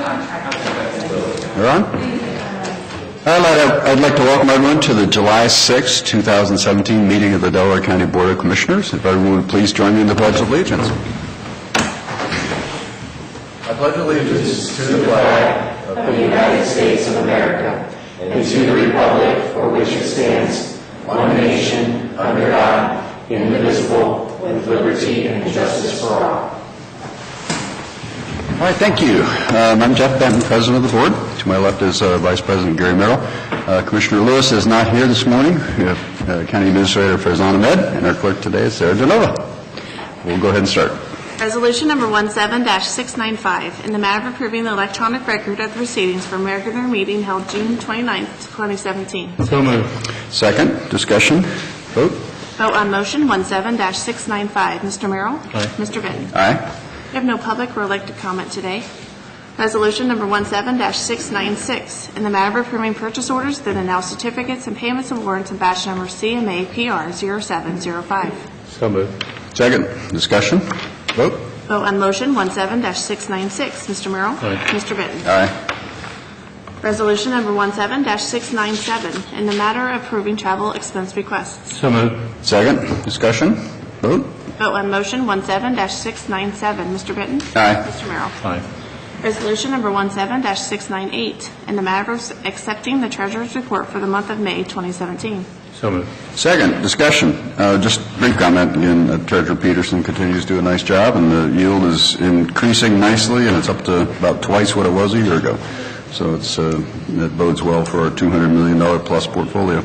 You're on? I'd like to welcome everyone to the July 6, 2017 meeting of the Delaware County Board of Commissioners. If everyone would please join me in the Pledge of Allegiance. I pledge allegiance to the flag of the United States of America and to the republic for which it stands, one nation, under God, indivisible, with liberty and justice for all. All right, thank you. I'm Jeff Benton, President of the Board. To my left is Vice President Gary Merrill. Commissioner Lewis is not here this morning. We have County Administrator Farzana Ahmed, and our clerk today is Sarah Genova. We'll go ahead and start. Resolution number 17-695, in the matter of approving the electronic record of the proceedings for regular meeting held June 29, 2017. So moved. Second, discussion, vote. Vote on motion 17-695. Mr. Merrill? Aye. Mr. Benton? Aye. We have no public or elected comment today. Resolution number 17-696, in the matter of approving purchase orders that announce certificates and payments of warrants and batch number CMA PR 0705. So moved. Second, discussion, vote. Vote on motion 17-696. Mr. Merrill? Aye. Mr. Benton? Aye. Resolution number 17-697, in the matter of approving travel expense requests. So moved. Second, discussion, vote. Vote on motion 17-697. Mr. Benton? Aye. Mr. Merrill? Aye. Resolution number 17-698, in the matter of accepting the Treasurer's report for the month of May 2017. So moved. Second, discussion. Just brief comment. Again, Treasurer Peterson continues to do a nice job, and the yield is increasing nicely, and it's up to about twice what it was a year ago. So that bodes well for our $200 million plus portfolio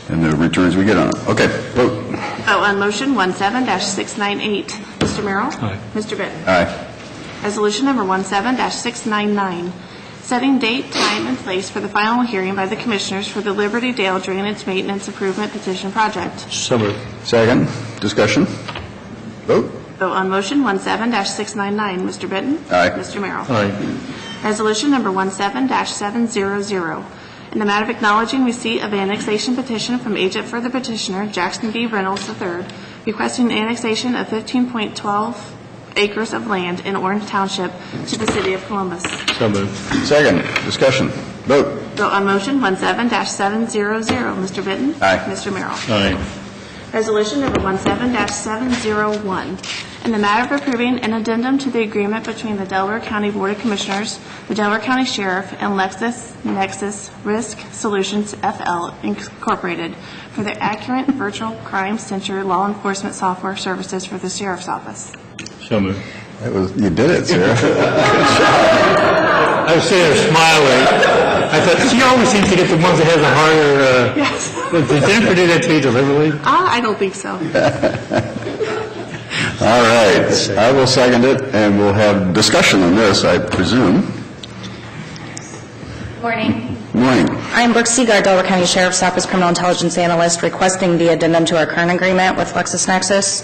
and the returns we get on it. Okay, vote. Vote on motion 17-698. Mr. Merrill? Aye. Mr. Benton? Aye. Resolution number 17-699, setting date, time, and place for the final hearing by the Commissioners for the Liberty Dale Drainage Maintenance Improvement Petition Project. So moved. Second, discussion. Vote. Vote on motion 17-699. Mr. Benton? Aye. Mr. Merrill? Aye. Resolution number 17-700, in the matter of acknowledging receipt of annexation petition from agent for the petitioner, Jackson B. Reynolds III, requesting annexation of 15.12 acres of land in Orange Township to the city of Columbus. So moved. Second, discussion. Vote. Vote on motion 17-700. Mr. Benton? Aye. Mr. Merrill? Aye. Resolution number 17-701, in the matter of approving an addendum to the agreement between the Delaware County Board of Commissioners, the Delaware County Sheriff, and LexisNexis Risk Solutions, FL, Incorporated, for the Accurate Virtual Crime Center law enforcement software services for the Sheriff's Office. So moved. You did it, Sarah. I was sitting there smiling. I thought, she always seems to get the ones that has a harder... Yes. Did Jennifer do that to you deliberately? I don't think so. All right. I will second it, and we'll have discussion on this, I presume. Morning. Morning. I'm Brooke Seagard, Delaware County Sheriff's Office Criminal Intelligence Analyst, requesting the addendum to our current agreement with LexisNexis.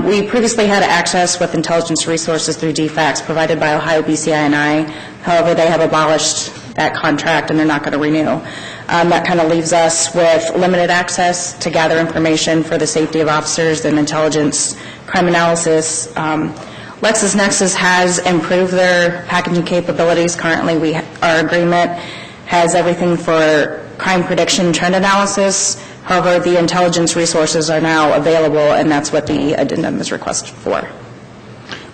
We previously had access with intelligence resources through DFAX provided by Ohio BCI&I. However, they have abolished that contract and they're not going to renew. That kind of leaves us with limited access to gather information for the safety of officers and intelligence crime analysis. LexisNexis has improved their packaging capabilities. Currently, our agreement has everything for crime prediction trend analysis. However, the intelligence resources are now available, and that's what the addendum is requested for.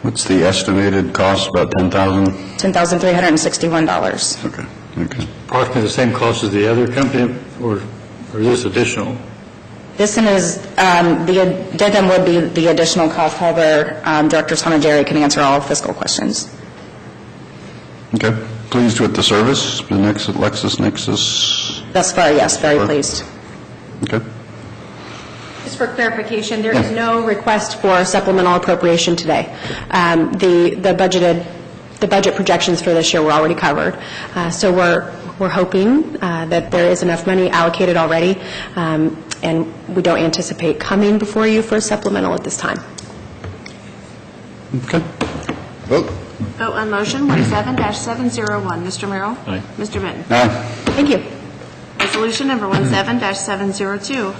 What's the estimated cost? About $10,000? $10,361. Okay. Approximately the same cost as the other company, or is this additional? This is, the addendum would be the additional cost. However, Director Sonajeri can answer all fiscal questions. Okay. Pleased with the service, the LexisNexis? Thus far, yes, very pleased. Okay. Just for clarification, there is no request for supplemental appropriation today. The budget projections for this year were already covered. So we're hoping that there is enough money allocated already, and we don't anticipate coming before you for a supplemental at this time. Okay. Vote. Vote on motion 17-701. Mr. Merrill? Aye. Mr. Benton? Aye. Thank you. Resolution number 17-702,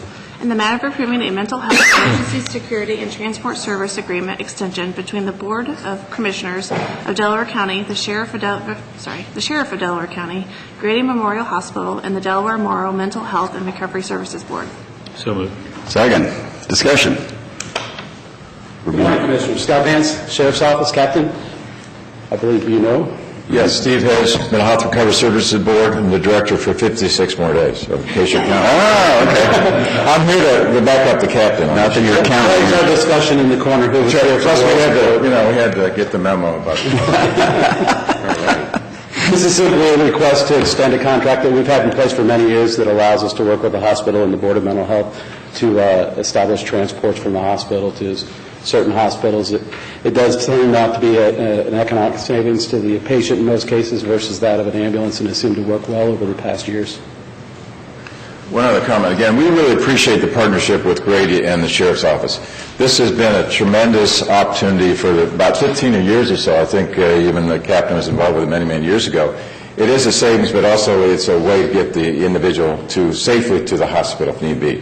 In the matter of approving a mental health emergency security and transport service agreement extension between the Board of Commissioners of Delaware County, the Sheriff of Delaware County, Grady Memorial Hospital, and the Delaware Morrow Mental Health and Recovery Services Board. So moved. Second. Discussion. Good morning, Commissioner. Scott Vance, Sheriff's Office, Captain. I believe you know. Yes, Steve Hayes, Mental Health Recovery Services Board, and the Director for 56 more days, so in case you're counting. Okay. I'm here to back up the captain. Not that you're That was counting. our discussion in the corner. Who was there for Plus, the- we had to get the memo about This is simply a request to extend a contract that we've had in place for many years that allows us to work with the hospital and the Board of Mental Health to establish transports from the hospital to certain hospitals. It does turn out to be an economic savings to the patient in most cases versus that of an ambulance, and it seemed to work well over the past years. One other comment. Again, we really appreciate the partnership with Grady and the Sheriff's Office. This has been a tremendous opportunity for about 15 years or so. I think even the captain was involved with it many, many years ago. It is a savings, but also it's a way to get the individual safely to the hospital if need be.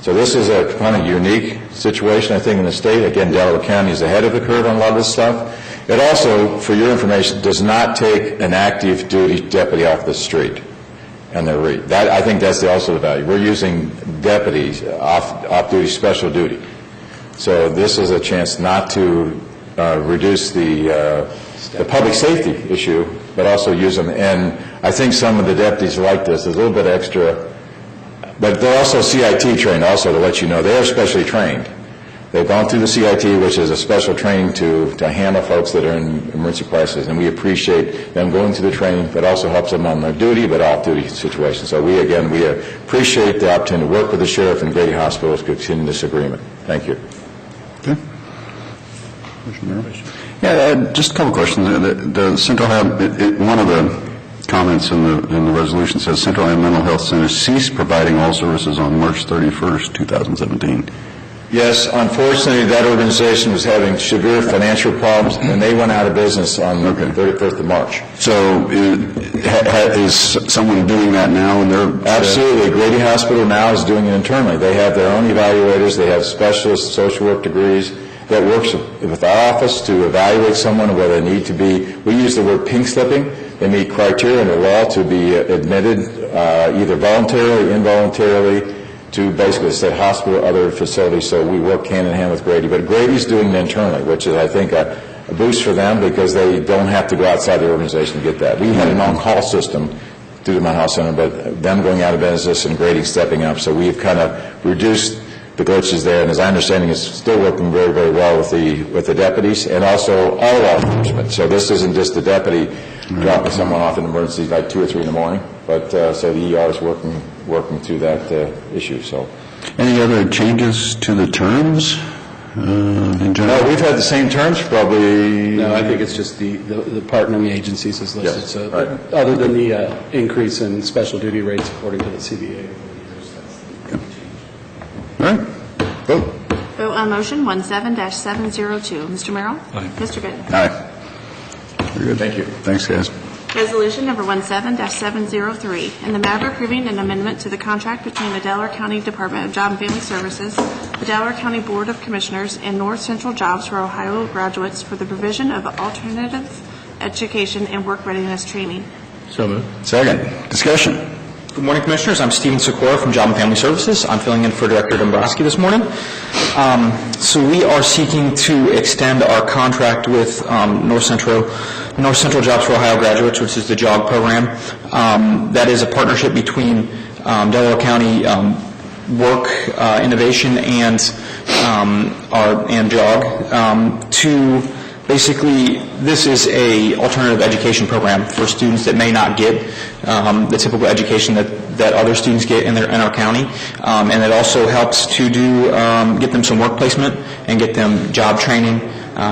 So this is a kind of unique situation, I think, in the state. Again, Delaware County is ahead of the curve on a lot of this stuff. It also, for your information, does not take an active duty deputy off the street. And I think that's also the value. We're using deputies off-duty, special duty. So this is a chance not to reduce the public safety issue, but also use them. And I think some of the deputies like this. There's a little bit extra. But they're also CIT trained also, to let you know. They are specially trained. They've gone through the CIT, which is a special training to handle folks that are in emergency crisis, and we appreciate them going through the training, but also helps them on their duty, but off-duty situations. So we appreciate the opportunity to work with the Sheriff and Grady Hospitals to continue this agreement. Thank you. Okay. Yeah, just a couple questions. The Central Ohio, one of the comments in the resolution says Central Ohio Mental Health Center ceased providing all services on March 31st, 2017. Yes, unfortunately, that organization was having severe financial problems, and they went out of business on the 31st of March. So is someone doing that now? Absolutely. Grady Hospital now is doing it internally. They have their own evaluators. They have specialist social work degrees that works with our office to evaluate someone where they need to be. We use the word pink slipping. They meet criteria in the law to be admitted either voluntarily or involuntarily to basically the state hospital or other facilities. So we work hand in hand with Grady. But Grady's doing it internally, which is, I think, a boost for them because they don't have to go outside the organization to get that. We had an on-call system through the Mental Health Center, but them going out of business and Grady stepping up. So we've kind of reduced the glitches there, and as I understand it, it's still working very, very well with the deputies and also all law enforcement. So this isn't just the deputy dropping someone off in an emergency like 2 or 3 in the morning, but so the ER is working through that issue. So, any other changes to the terms in general? No, we've had the same terms for probably. No, I think it's just the partnering agencies is listed. Yes, So right. other than the increase in special duty rates according to the CBA. All right. Vote. Vote on motion 17-702. Mr. Merrill? Aye. Mr. Gooden? Aye. Very good. Thank you. Thanks, guys. Resolution number 17-703, in the matter of approving an amendment to the contract between the Delaware County Department of Job and Family Services, the Delaware County Board of Commissioners, and North Central Jobs for Ohio graduates for the provision of alternative education and work readiness training. So moved. Second. Discussion. Good morning, Commissioners. I'm Stephen Sikora from Job and Family Services. I'm filling in for Director Dombrowski this morning. So we are seeking to extend our contract with North Central Jobs for Ohio graduates, which is the JOG program. That is a partnership between Delaware County Work Innovation and JOG to basically, this is a alternative education program for students that may not get the typical education that other students get in our county, and it also helps to get them some work placement and get them job training,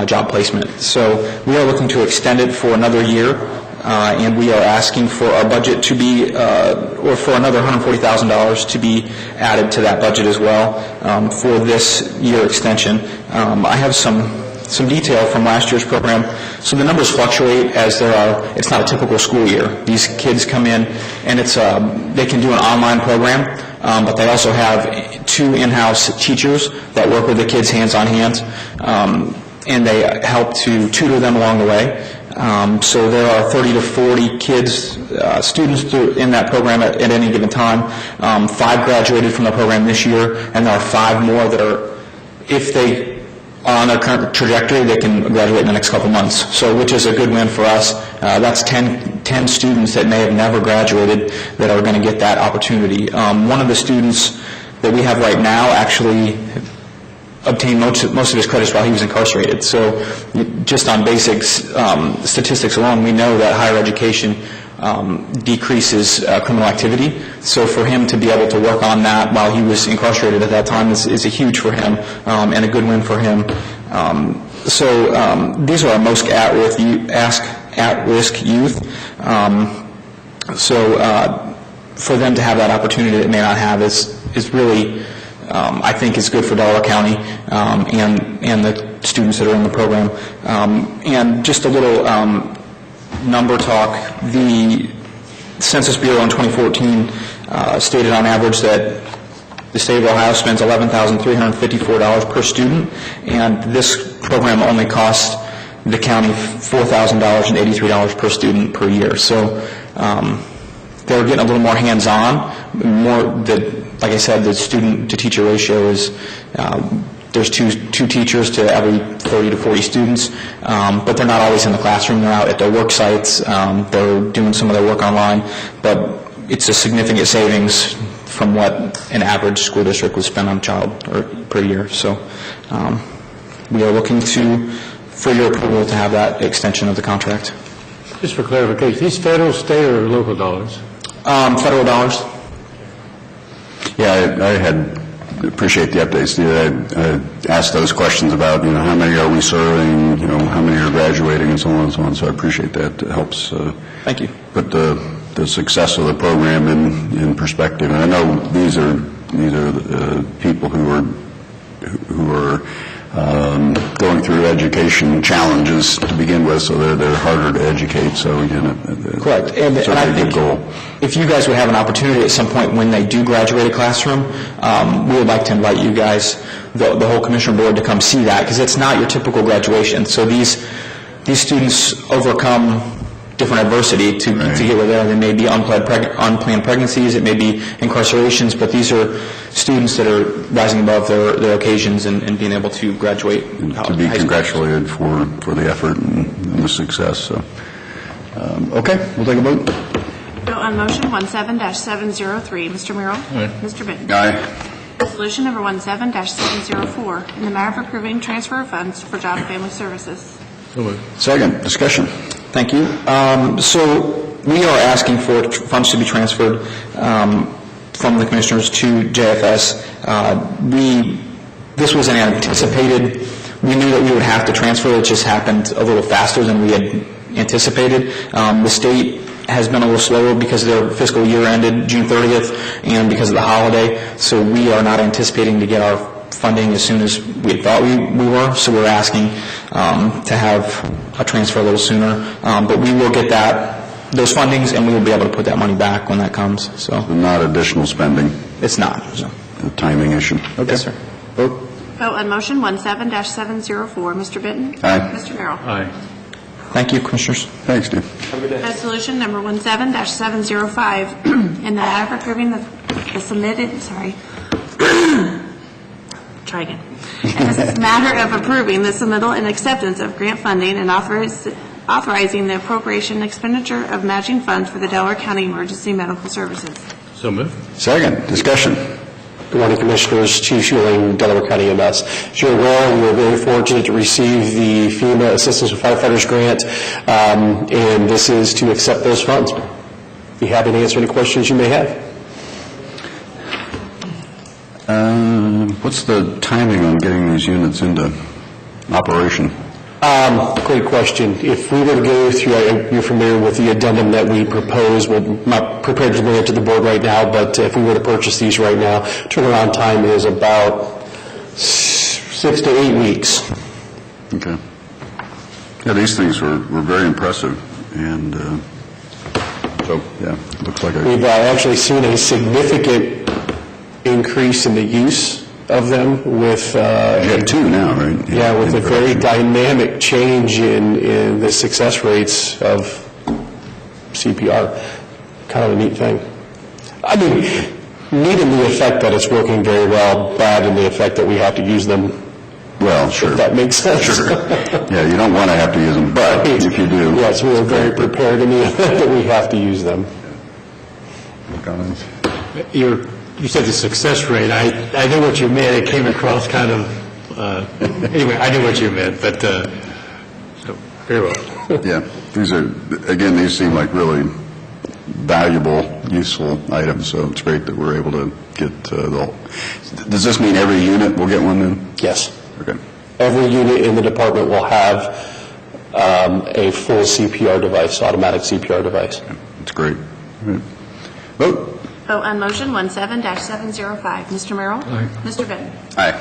job placement. So we are looking to extend it for another year, and we are asking for our budget to be, or for another $140,000 to be added to that budget as well for this year extension. I have some detail from last year's program. So the numbers fluctuate as it's not a typical school year. These kids come in and they can do an online program but they also have 2 in-house teachers that work with the kids hands-on hands, and they help to tutor them along the way. So there are 30 to 40 kids, students in that program at any given time. 5 graduated from the program this year, and there are 5 more that are, if they are on their current trajectory, they can graduate in the next couple months, so which is a good win for us. That's 10 students that may have never graduated that are going to get that opportunity. One of the students that we have right now actually obtained most of his credits while he was incarcerated. So just on basic statistics alone, we know that higher education decreases criminal activity. So for him to be able to work on that while he was incarcerated at that time is a huge for him and a good win for him. So these are our most at-risk youth. So for them to have that opportunity that they may not have is really, I think, is good for Delaware County and the students that are in the program. And just a little number talk. The Census Bureau in 2014 stated on average that the state of Ohio spends $11,354 per student, and this program only costs the county $4,083 per student per year. So they're getting a little more hands-on. Like I said, the student-to-teacher ratio is there's two teachers to every 30 to 40 students, but they're not always in the classroom. They're out at their work sites. They're doing some of their work online, but it's a significant savings from what an average school district would spend on a child per year. So we are looking for your approval to have that extension of the contract. Just for clarification, these federal, state, or local dollars? Federal dollars. Yeah, I appreciate the updates, Steve. I asked those questions about, how many are we serving, how many are graduating, and so on and so on. So I appreciate that. It helps Thank you. put the success of the program in perspective. And I know these are the people who are going through education challenges to begin with, so they're harder to educate. So again, Correct. And certainly I a think good goal. if you guys would have an opportunity at some point when they do graduate a classroom, we would like to invite you guys, the whole commissioner board, to come see that, because it's not your typical graduation. So these students overcome different adversity to get where they are. There may be unplanned pregnancies, it may be incarcerations, but these are students that are rising above their occasions and being able to graduate. To be congratulated for the effort and the success. So, okay, we'll take a vote. Vote on motion 17-703. Mr. Merrill? Aye. Mr. Benton? Aye. Resolution number 17-704, in the matter of approving transfer of funds for Job and Family Services. Second, discussion. Thank you. So we are asking for funds to be transferred from the commissioners to JFS. This was anticipated. We knew that we would have to transfer. It just happened a little faster than we had anticipated. The state has been a little slower because their fiscal year ended June 30th and because of the holiday. So we are not anticipating to get our funding as soon as we thought we were. So we're asking to have a transfer a little sooner. But we will get those fundings, and we will be able to put that money back when that comes. So Not additional spending, it's not. So. a timing issue. Okay. Yes, sir. Vote. Vote on motion 17-704. Mr. Benton? Aye. Mr. Merrill? Aye. Thank you, Commissioners. Thanks, Steve. Resolution number 17-705, in the matter of approving the submitted, try again. In the matter of approving the submittal and acceptance of grant funding and authorizing the appropriation and expenditure of matching funds for the Delaware County Emergency Medical Services. So moved. Second, discussion. Good morning, Commissioners. Chief Schuling, Delaware County EMS. As you're aware, we were very fortunate to receive the FEMA Assistance with Firefighters Grant, and this is to accept those funds. Be happy to answer any questions you may have. What's the timing on getting these units into operation? Great question. If we were to go through, you're familiar with the addendum that we proposed. We're not prepared to bring it to the board right now, but if we were to purchase these right now, turnaround time is about 6 to 8 weeks. Okay. Yeah, these things were very impressive, and so, yeah, looks like We've actually seen a significant increase in the use of them with... You have two now, right? Yeah, with In a very production. dynamic change in the success rates of CPR. Kind of a neat thing. I mean, neat in the effect that it's working very well, bad in the effect that we have to use them, Well, sure. if that makes sense. Sure. Yeah, you don't want to have to use them, but if you do... Yes, we're very prepared in the event that we have to use them. Comments? You said the success rate. I knew what you meant. It came across kind of, anyway, I knew what you meant, but, so, very well. Yeah, these seem like really valuable, useful items, so it's great that we're able to get does this mean every unit will get one then? Yes. Okay. Every unit in the department will have a full CPR device, automatic CPR device. That's great. All right. Vote. Vote on motion 17-705. Mr. Merrill? Aye. Mr. Benton? Aye.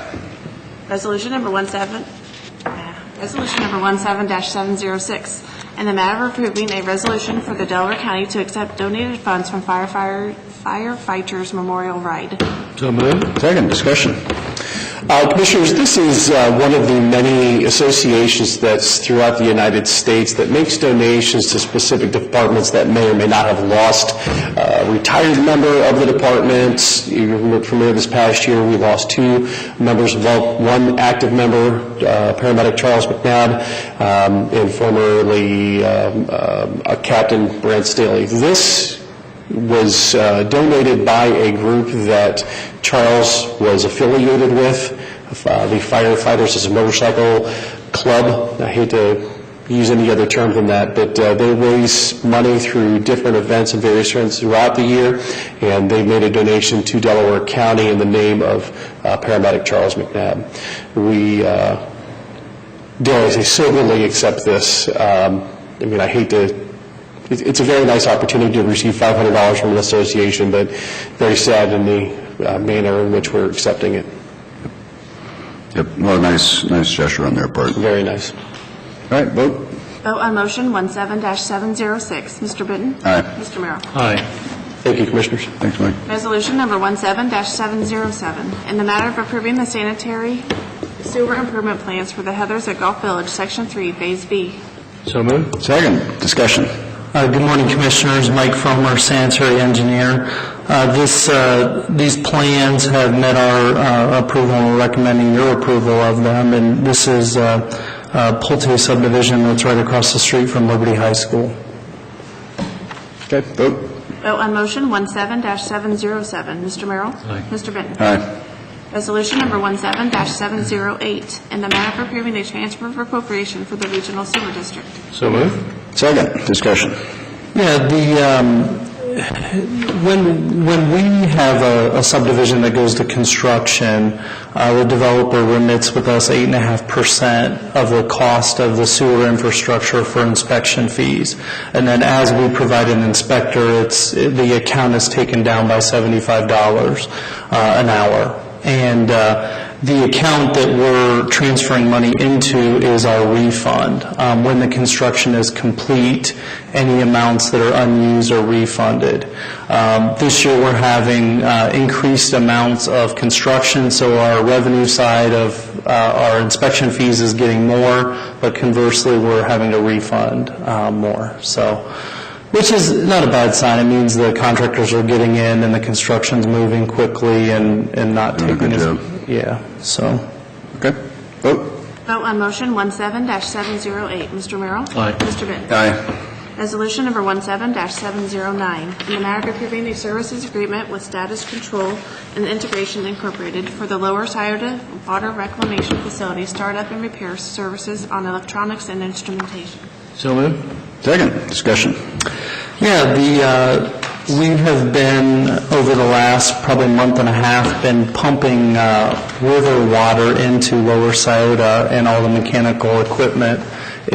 Resolution number 17-706, in the matter of approving a resolution for the Delaware County to accept donated funds from Firefighters Memorial Ride. So moved. Second, discussion. Commissioners, this is one of the many associations that's throughout the United States that makes donations to specific departments that may or may not have lost a retired member of the department. You remember from this past year, we lost 2 members, one active member, paramedic Charles McNabb, and formerly Captain Brent Staley. This was donated by a group that Charles was affiliated with, the Firefighters as a Motorcycle Club. I hate to use any other term than that, but they raise money through different events and various events throughout the year, and they made a donation to Delaware County in the name of paramedic Charles McNabb. We, dare I say, soberly accept this. I mean, I hate to... It's a very nice opportunity to receive $500 from an association, but very sad in the manner in which we're accepting it. Yep, well, nice gesture on their part. All Very nice. right, vote. Vote on motion 17-706. Mr. Benton? Aye. Mr. Merrill? Aye. Thank you, Commissioners. Thanks, Mike. Resolution number 17-707, in the matter of approving the sanitary sewer improvement plans for the Heathers at Gulf Village, Section 3, Phase B. So moved. Second, discussion. Good morning, Commissioners. Mike Fromer, sanitary engineer. These plans have met our approval, and we're recommending your approval of them. And this is Pulte subdivision that's right across the street from Liberty High School. Okay, vote. Vote on motion 17-707. Mr. Merrill? Aye. Mr. Benton? Aye. Resolution number 17-708, in the matter of approving a transfer of appropriation for the regional sewer district. So moved. Second, discussion. Yeah, when we have a subdivision that goes to construction, the developer remits with us 8.5% of the cost of the sewer infrastructure for inspection fees. And then as we provide an inspector, the account is taken down by $75 an hour. And the account that we're transferring money into is our refund. When the construction is complete, any amounts that are unused are refunded. This year we're having increased amounts of construction, so our revenue side of our inspection fees is getting more, but conversely we're having to refund more. So, which is not a bad sign. It means the contractors are getting in and the construction's moving quickly and not Doing a taking good as... job. Yeah, so... Okay, vote. Vote on motion 17-708. Mr. Merrill? Aye. Mr. Benton? Aye. Resolution number 17-709, in the matter of approving a services agreement with Status Control and Integration Incorporated for the Lower Scioto Water Reclamation Facility startup and repair services on electronics and instrumentation. So moved. Second, discussion. Yeah, we have been, over the last probably month and a half, been pumping river water into Lower Scioto, and all the mechanical equipment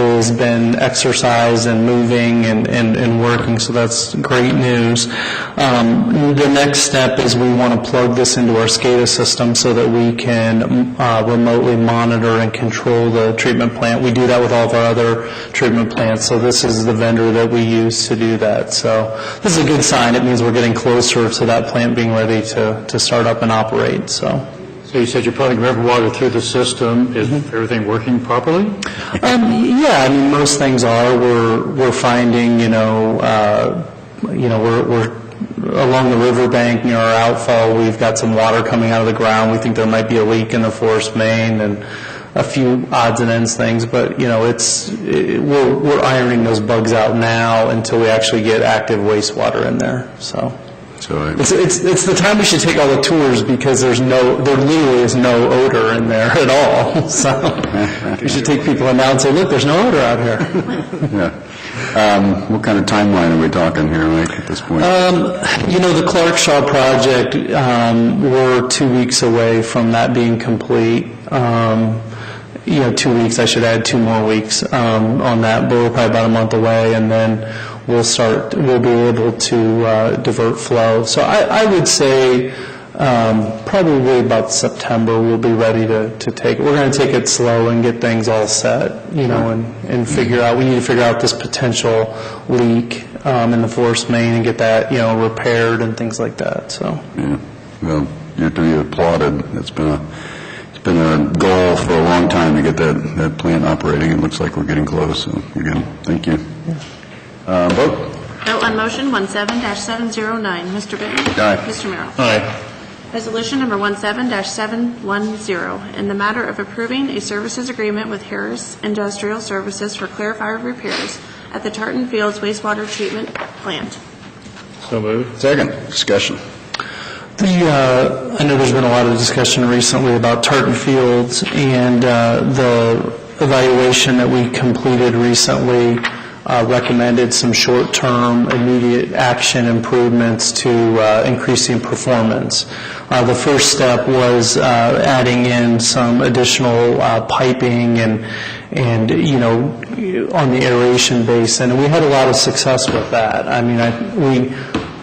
has been exercised and moving and working, so that's great news. The next step is we want to plug this into our SCADA system so that we can remotely monitor and control the treatment plant. We do that with all of our other treatment plants, so this is the vendor that we use to do that. So this is a good sign. It means we're getting closer to that plant being ready to start up and operate, so. So you said you're putting river water through the system. Is everything working properly? Yeah, I mean, most things are. We're finding, we're along the riverbank near our outfall, we've got some water coming out of the ground. We think there might be a leak in the force main and a few odds and ends things, but, we're ironing those bugs out now until we actually get active wastewater in there, so. It's the time we should take all the tours because there literally is no odor in there at all. So we should take people in now and say, look, there's no odor out here. Yeah. What kind of timeline are we talking here, Mike, at this point? The Clark Shaw project, we're 2 weeks away from that being complete. 2 weeks, I should add 2 more weeks on that, but we're probably about a month away, and then we'll be able to divert flow. So I would say probably about September we'll be ready to take it. We're going to take it slow and get things all set, and figure out, we need to figure out this potential leak in the force main and get that, repaired and things like that, so. Yeah, well, you're to be applauded. It's been a goal for a long time to get that plant operating. It looks like we're getting close, so again, thank you. Vote. Vote on motion 17-709. Mr. Benton? Aye. Mr. Merrill? Aye. Resolution number 17-710, in the matter of approving a services agreement with Harris Industrial Services for clarifier repairs at the Tartan Fields wastewater treatment plant. So moved. Second. Discussion. I know there's been a lot of discussion recently about Tartan Fields, and the evaluation that we completed recently recommended some short-term, immediate action improvements to increasing performance. The first step was adding in some additional piping and on the aeration basin, and we had a lot of success with that. I mean, we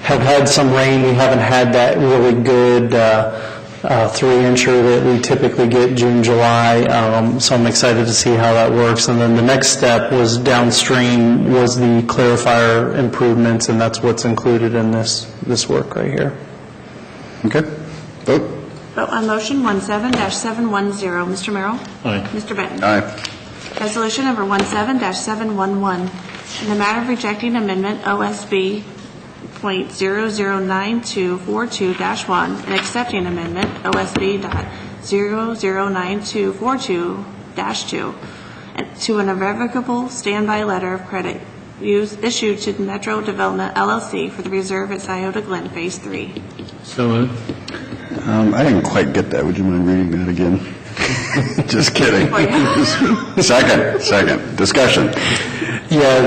have had some rain. We haven't had that really good 3-incher that we typically get June, July, so I'm excited to see how that works. And then the next step was downstream was the clarifier improvements, and that's what's included in this work right here. Okay. Vote. Vote on motion 17-710. Mr. Merrill? Aye. Mr. Benton? Aye. Resolution number 17-711, in the matter of rejecting amendment OSB .009242-1 and accepting amendment OSB.009242-2 to an irrevocable standby letter of credit issued to Metro Development LLC for the reserve at Scioto Glen Phase 3. So moved. I didn't quite get that. Would you mind reading that again? Just kidding. Second. Discussion. Yeah,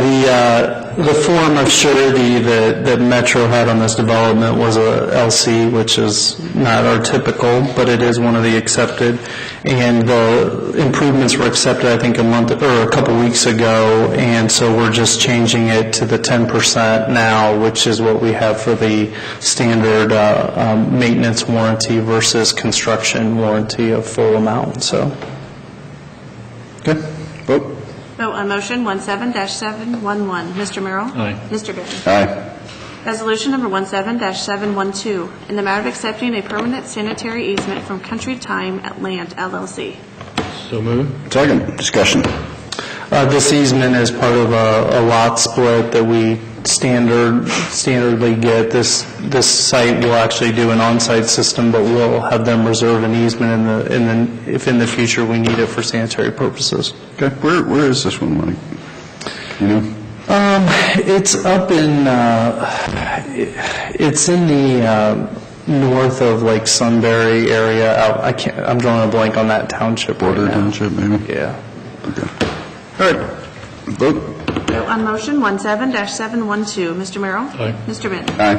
the form of surety that Metro had on this development was a LC, which is not our typical, but it is one of the accepted. And the improvements were accepted, I think, a couple weeks ago, and so we're just changing it to the 10% now, which is what we have for the standard maintenance warranty versus construction warranty of full amount. So. Okay. Vote. Vote on motion 17-711. Mr. Merrill? Aye. Mr. Benton? Aye. Resolution number 17-712, in the matter of accepting a permanent sanitary easement from Country Time at Land LLC. So moved. Second. Discussion. This easement is part of a lot split that we standardly get. This site will actually do an on-site system, but we'll have them reserve an easement if in the future we need it for sanitary purposes. Okay. Where is this one, Mike? You know? It's up in, it's in the north of like Sunbury area. I'm drawing a blank on that township. Border right now. Township, maybe? Yeah. Okay. All right. Vote. Vote on motion 17-712. Mr. Merrill? Aye. Mr. Benton? Aye.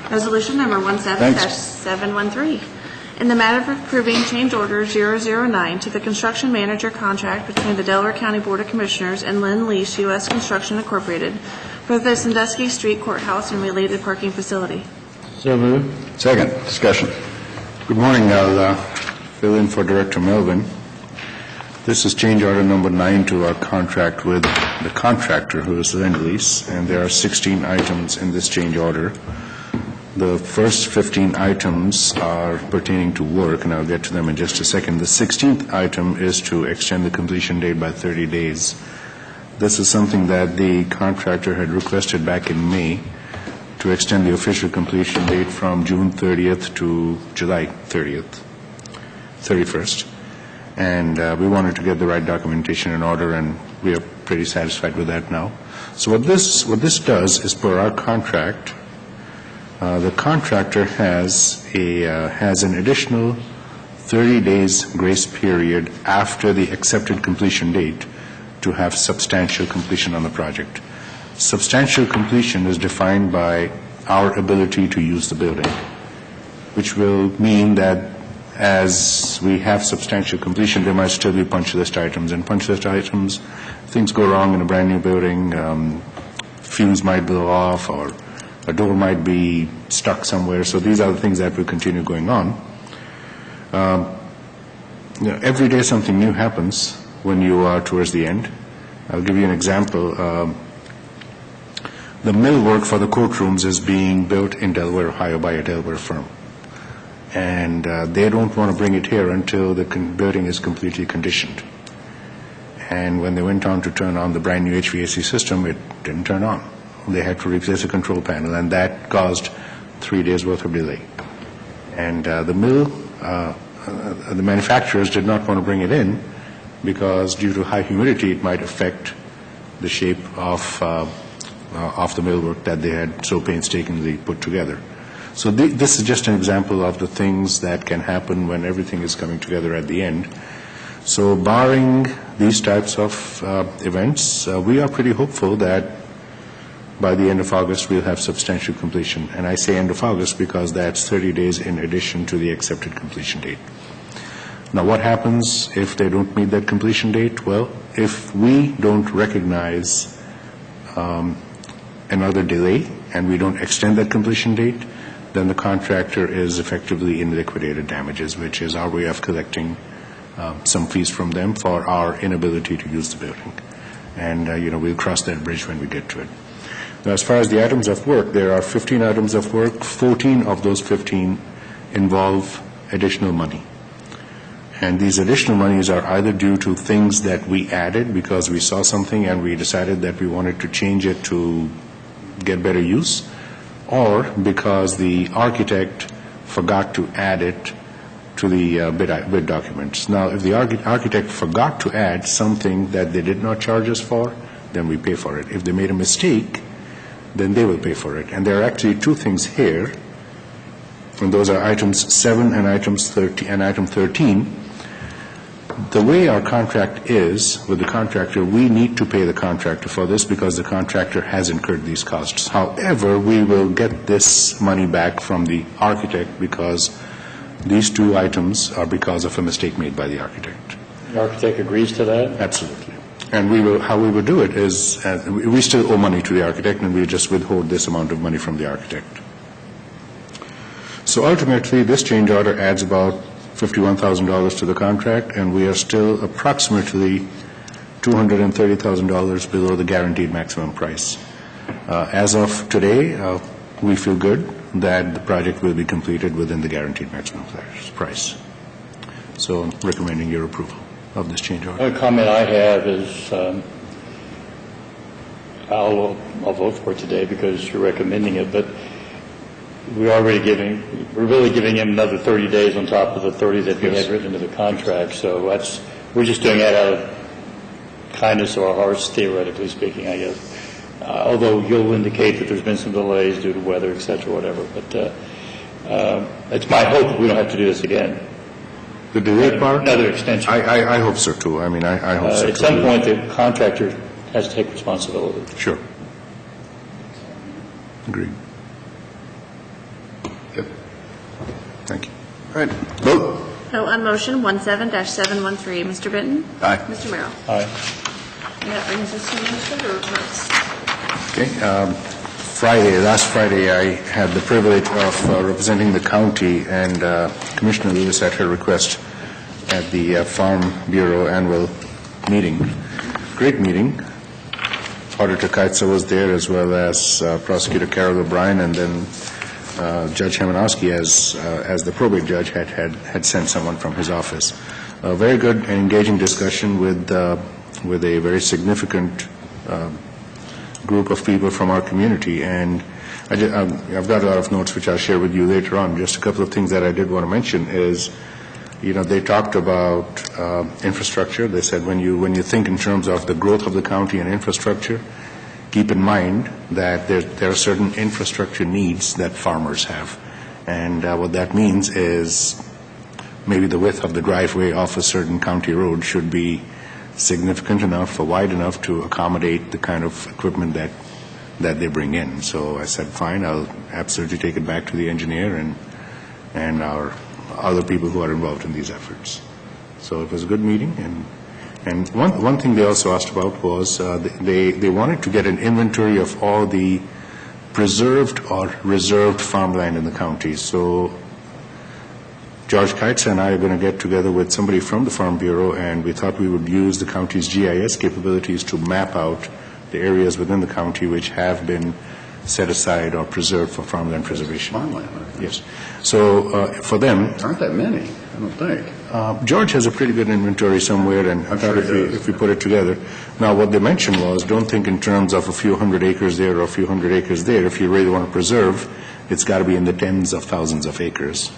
Resolution number 17-713, In the matter of approving change order 009 to the construction manager contract between the Delaware County Board of Commissioners and Lynn Lease U.S. Construction Incorporated for the Sandusky Street Courthouse and related parking facility. So moved. Second, discussion. Good morning. I'll fill in for Director Melvin. This is change order number 9 to our contract with the contractor, who is Lend Lease, and there are 16 items in this change order. The first 15 items are pertaining to work, and I'll get to them in just a second. The 16th item is to extend the completion date by 30 days. This is something that the contractor had requested back in May, to extend the official completion date from June 30th to July 31st. And we wanted to get the right documentation in order, and we are pretty satisfied with that now. So what this does is, per our contract, the contractor has an additional 30 days grace period after the accepted completion date to have substantial completion on the project. Substantial completion is defined by our ability to use the building, which will mean that as we have substantial completion, there might still be punch list items. And punch list items, things go wrong in a brand-new building, fuse might blow off, or a door might be stuck somewhere. So these are the things that will continue going on. Every day something new happens when you are towards the end. I'll give you an example. The millwork for the courtrooms is being built in Delaware, Ohio by a Delaware firm. And they don't want to bring it here until the building is completely conditioned. And when they went on to turn on the brand new HVAC system, it didn't turn on. They had to replace the control panel, and that caused 3 days' worth of delay. And the manufacturers did not want to bring it in because due to high humidity, it might affect the shape of the millwork that they had so painstakingly put together. So this is just an example of the things that can happen when everything is coming together at the end. So barring these types of events, we are pretty hopeful that by the end of August we'll have substantial completion. And I say end of August because that's 30 days in addition to the accepted completion date. Now what happens if they don't meet that completion date? Well, if we don't recognize another delay and we don't extend that completion date, then the contractor is effectively in liquidated damages, which is our way of collecting some fees from them for our inability to use the building. And, we'll cross that bridge when we get to it. Now, as far as the items of work, there are 15 items of work. 14 of those 15 involve additional money. And these additional monies are either due to things that we added because we saw something and we decided that we wanted to change it to get better use, or because the architect forgot to add it to the bid documents. Now, if the architect forgot to add something that they did not charge us for, then we pay for it. If they made a mistake, then they will pay for it. And there are actually two things here, and those are items 7 and item 13. The way our contract is with the contractor, we need to pay the contractor for this because the contractor has incurred these costs. However, we will get this money back from the architect because these two items are because of a mistake made by the architect. The architect agrees to that? Absolutely. And how we will do it is, we still owe money to the architect, and we just withhold this amount of money from the architect. So ultimately, this change order adds about $51,000 to the contract, and we are still approximately $230,000 below the guaranteed maximum price. As of today, we feel good that the project will be completed within the guaranteed maximum price. So I'm recommending your approval of this change order. One comment I have is I'll vote for it today because you're recommending it, but we're really giving him another 30 days on top of the 30 that we had written into the contract. So we're just doing that out of kindness of our hearts, theoretically speaking, I guess. Although you'll indicate that there's been some delays due to weather, et cetera, whatever. But it's my hope that we don't have to do this again. The delayed part? Another extension. I hope so, too. I mean, I hope so, too. At some point, the contractor has to take responsibility. Sure. Agreed. Good. Thank you. All right, vote. So on motion 17-713, Mr. Benton? Aye. Mr. Merrill? Aye. And that brings us to administrator reports. Okay. Last Friday, I had the privilege of representing the county, and Commissioner Lewis, at her request, at the Farm Bureau annual meeting. Great meeting. Auditor Kaitsa was there, as well as Prosecutor Carol O'Brien, and then Judge Hemanowski, as the probate judge, had sent someone from his office. A very good and engaging discussion with a very significant group of people from our community, and I've got a lot of notes which I'll share with you later on. Just a couple of things that I did want to mention is, they talked about infrastructure. They said when you think in terms of the growth of the county and infrastructure, keep in mind that there are certain infrastructure needs that farmers have, and what that means is maybe the width of the driveway off a certain county road should be significant enough or wide enough to accommodate the kind of equipment that they bring in. So I said, fine, I'll absolutely take it back to the engineer and our other people who are involved in these efforts. So it was a good meeting, and one thing they also asked about was they wanted to get an inventory of all the preserved or reserved farmland in the county. So George Kaitsa and I are going to get together with somebody from the Farm Bureau, and we thought we would use the county's GIS capabilities to map out the areas within the county which have been set aside or preserved for farmland preservation. Farmland. Yes. So for them, Aren't that many, I don't think. George has a pretty good inventory somewhere, and I thought if we put it together. Now, what they mentioned was, don't think in terms of a few hundred acres there or a few hundred acres there. If you really want to preserve, it's got to be in the tens of thousands of acres.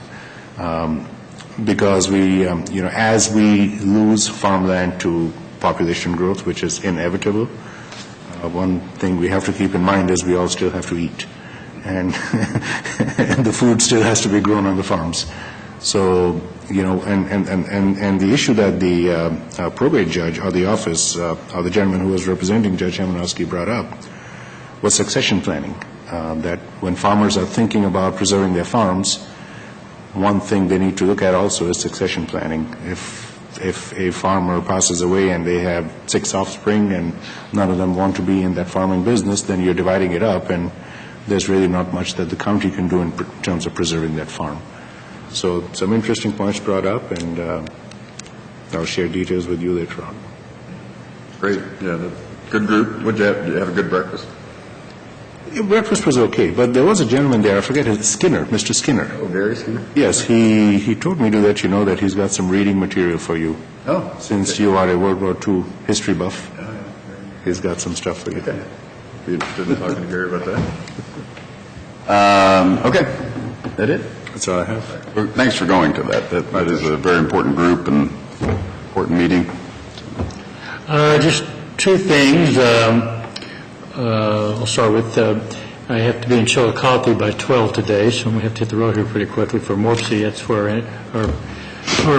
Because as we lose farmland to population growth, which is inevitable, one thing we have to keep in mind is we all still have to eat, and and the food still has to be grown on the farms. So, and the issue that the probate judge or the office or the gentleman who was representing Judge Hemanowski brought up was succession planning. That when farmers are thinking about preserving their farms, one thing they need to look at also is succession planning. If a farmer passes away and they have 6 offspring and none of them want to be in that farming business, then you're dividing it up, and there's really not much that the county can do in terms of preserving that farm. So some interesting points brought up, and I'll share details with you later on. Great, yeah, good group. Did you have a good breakfast? Breakfast was okay, but there was a gentleman there, I forget his, Skinner, Mr. Skinner. Oh, Gary Skinner? Yes, he told me to let you know that he's got some reading material for you. Oh. Since you are a World War II history buff, he's got some stuff for you. Okay. Be interested in talking to Gary about that. Okay. That it? That's all I have. Well, thanks for going to that. That is a very important group and important meeting. Just two things. I'll start with, I have to be in Chillicothe by 12 today, so we have to hit the road here pretty quickly for Morpsey. That's where our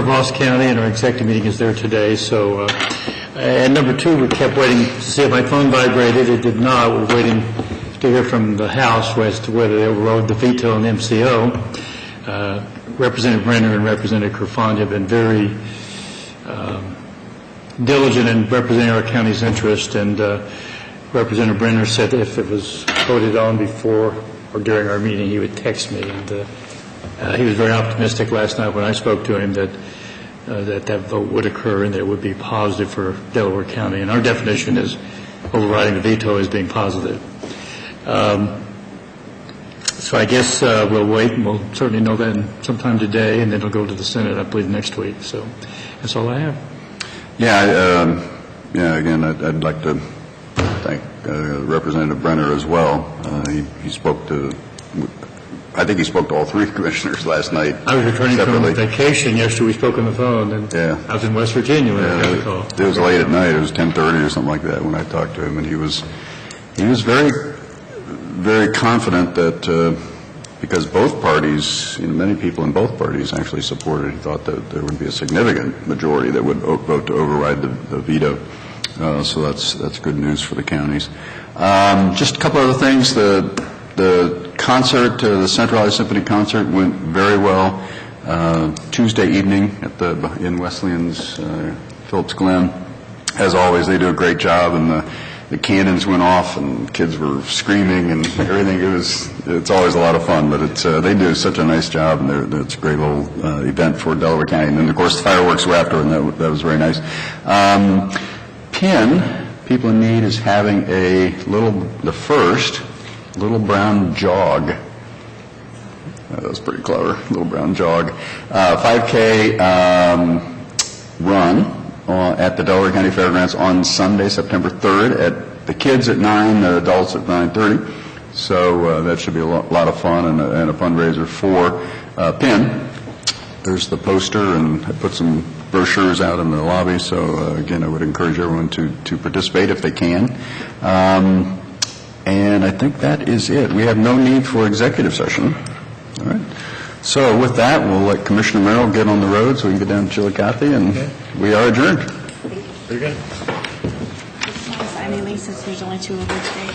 Ross County and our executive meeting is there today. So, and number two, we kept waiting to see if my phone vibrated. It did not. We're waiting to hear from the House as to whether they overrode the veto on the MCO. Representative Brenner and Representative Kerfond have been very diligent in representing our county's interest, and Representative Brenner said that if it was voted on before or during our meeting, he would text me, and he was very optimistic last night when I spoke to him that that vote would occur and that it would be positive for Delaware County. And our definition is overriding the veto as being positive. So I guess we'll wait, and we'll certainly know that sometime today, and then it'll go to the Senate, I believe, next week. So that's all I have. Yeah, again, I'd like to thank Representative Brenner as well. He spoke to, I think he spoke to all three commissioners last night. I was returning separately. from vacation yesterday. We spoke on the phone, and Yeah. I was in West Virginia when I got the call. It was late at night. It was 10:30 or something like that when I talked to him, and he was very, very confident that because both parties, many people in both parties actually supported. He thought that there would be a significant majority that would vote to override the veto. So that's good news for the counties. Just a couple other things. The concert, the Central Iowa Symphony concert went very well. Tuesday evening in Wesleyan's Phillips Glen. As always, they do a great job, and the cannons went off, and kids were screaming and everything. It's always a lot of fun, but they do such a nice job, and it's a great little event for Delaware County. And then, of course, the fireworks were after, and that was very nice. Penn, People in Need, is having the first Little Brown Jog. That was pretty clever, Little Brown Jog. 5K run at the Delaware County Fairgrounds on Sunday, September 3rd, at the kids at 9, the adults at 9:30. So that should be a lot of fun and a fundraiser for Penn. There's the poster, and I put some brochures out in the lobby, so again, I would encourage everyone to participate if they can. And I think that is it. We have no need for executive session. All right. So with that, we'll let Commissioner Merrill get on the road so we can get down to Chillicothe, and we are adjourned. Very good. Signing these since there's only two of them today.